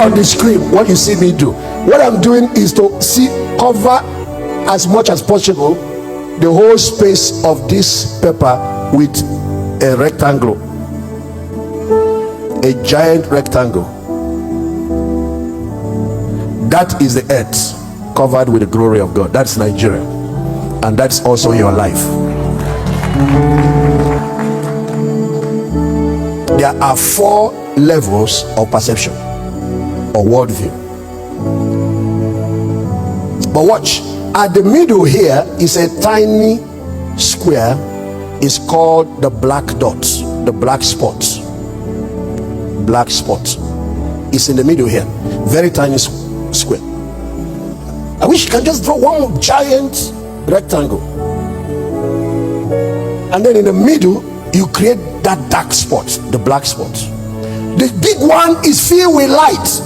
on the screen what you see me do. What I'm doing is to cover as much as possible the whole space of this paper with a rectangle, a giant rectangle. That is the earth covered with the glory of God. That's Nigeria, and that's also your life. There are 4 levels of perception or worldview. But watch, at the middle here is a tiny square. It's called the black dot, the black spot. Black spot. It's in the middle here. Very tiny square. I wish you can just draw one giant rectangle. And then in the middle, you create that dark spot, the black spot. The big one is filled with light.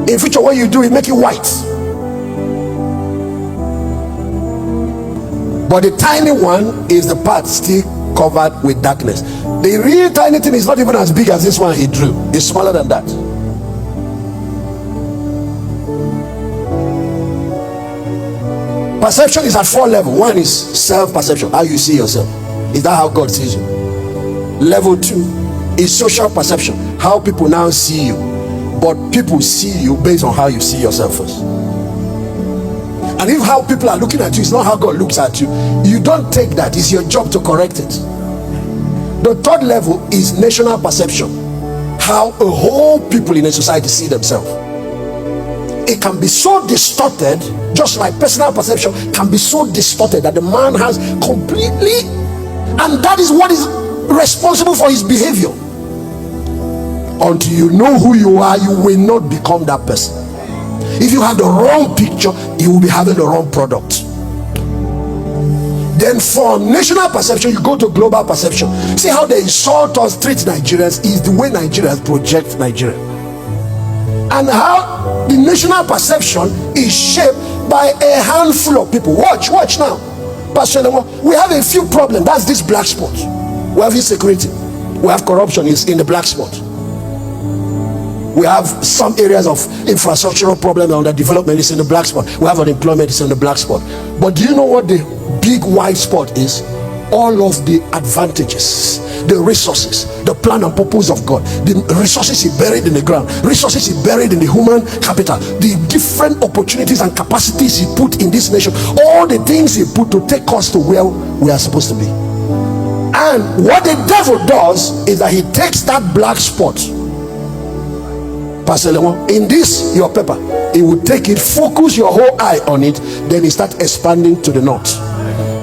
In future, what you do is make it white. But the tiny one is the part still covered with darkness. The real tiny thing is not even as big as this one he drew. It's smaller than that. Perception is at 4 levels. One is self-perception, how you see yourself. Is that how God sees you? Level 2 is social perception, how people now see you. But people see you based on how you see yourself first. And if how people are looking at you is not how God looks at you, you don't take that. It's your job to correct it. The 3rd level is national perception, how a whole people in a society see themselves. It can be so distorted, just like personal perception can be so distorted that the man has completely, and that is what is responsible for his behavior. Until you know who you are, you will not become that person. If you have the wrong picture, you will be having the wrong product. Then from national perception, you go to global perception. See how they insult us, treat Nigerians is the way Nigerians project Nigeria. And how the national perception is shaped by a handful of people. Watch now. Pastor, we have a few problems. That's this black spot. We have insecurity. We have corruption is in the black spot. We have some areas of infrastructural problem and underdevelopment is in the black spot. We have unemployment is in the black spot. But do you know what the big white spot is? All of the advantages, the resources, the plan and purpose of God. The resources is buried in the ground. Resources is buried in the human capital. The different opportunities and capacities he put in this nation. All the things he put to take us to where we are supposed to be. And what the devil does is that he takes that black spot, Pastor Lemon, in this your paper, he will take it, focus your whole eye on it, then he start expanding to the north.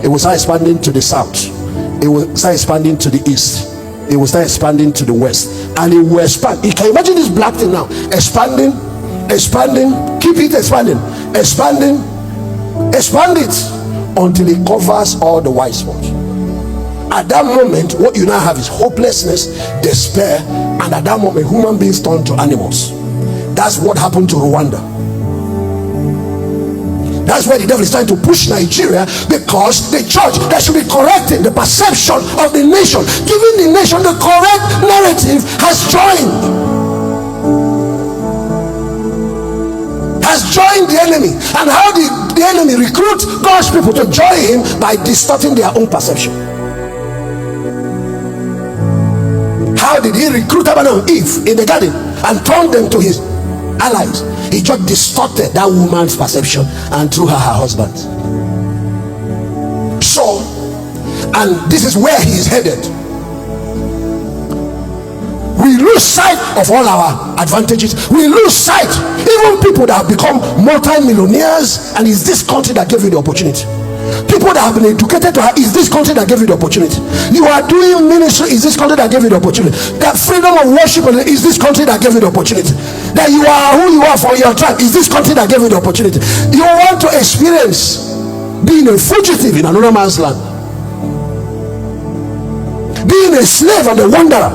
It will start expanding to the south. It will start expanding to the east. It will start expanding to the west, and it will expand. You can imagine this black thing now expanding, keep it expanding, expand it until it covers all the white spots. At that moment, what you now have is hopelessness, despair, and at that moment, human beings turn to animals. That's what happened to Rwanda. That's why the devil is trying to push Nigeria, because the church that should be correcting the perception of the nation, giving the nation the correct narrative, has joined the enemy. And how did the enemy recruit God's people to join him? By distorting their own perception. How did he recruit Adam and Eve in the garden and turn them to his allies? He just distorted that woman's perception and through her husband. So, and this is where he is headed. We lose sight of all our advantages. We lose sight, even people that have become multi-millionaires, and it's this country that gave you the opportunity. People that have been educated to her, is this country that gave you the opportunity. You are doing ministry, is this country that gave you the opportunity. That freedom of worship, is this country that gave you the opportunity. That you are who you are for your tribe, is this country that gave you the opportunity. You want to experience being a fugitive in another man's land, being a slave and a wanderer.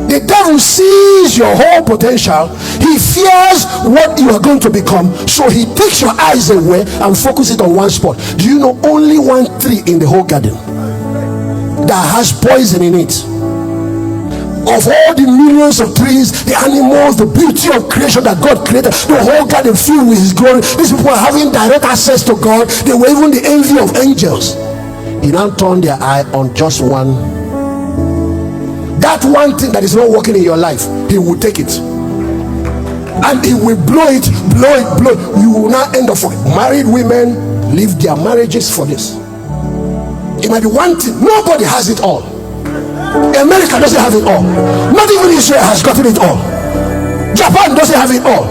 The devil sees your whole potential. He fears what you are going to become, so he takes your eyes away and focuses it on one spot. Do you know only one tree in the whole garden that has poison in it? of all the millions of trees, the animals, the beauty of creation that God created, the whole garden filled with his glory. These people are having direct access to God. They were even the envy of angels. He now turned their eye on just one. That one thing that is not working in your life, he will take it. And he will blow it. You will not end up for it. Married women leave their marriages for this. It might be one thing. Nobody has it all. America doesn't have it all. Not even Israel has gotten it all. Japan doesn't have it all.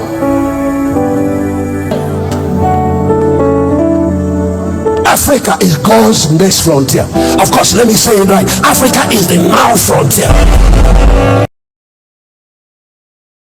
Africa is God's next frontier. Of course, let me say it right. Africa is the now frontier.